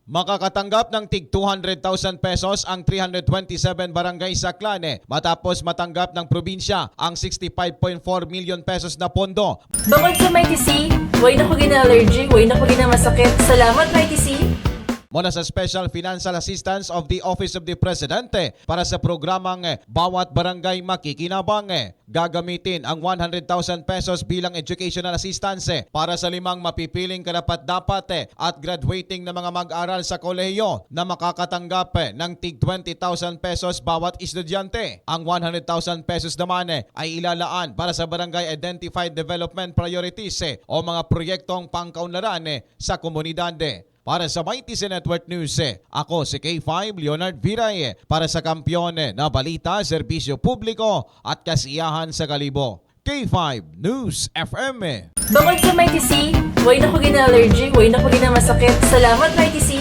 Makakatanggap ng tig 200,000 pesos ang 327 barangay sa Clan matapos matanggap ng probinsya ang 65.4 million pesos na pondo. Bukod sa Mighty C, way na ko gina-allergy, way na ko gina-masakit. Salamat Mighty C! Mula sa Special Financial Assistance of the Office of the President para sa programang Bawat Barangay Makikinabang, gagamitin ang 100,000 pesos bilang educational assistance para sa 5 mapipiling karapat-dapat at graduating na mga mag-aral sa kolehiyo na makakatanggap ng tig 20,000 pesos bawat estudyante. Ang 100,000 pesos naman ay ilalaan para sa Barangay Identified Development Priorities o mga proyektong pangkaunlaran sa komunidad. Para sa Mighty C Network News, ako si K5 Leonard Viray para sa kampyon na balita, serbisyo publiko at kasiyahan sa Kalibo. K5 News FM. Bukod sa Mighty C, way na ko gina-allergy, way na ko gina-masakit. Salamat Mighty C!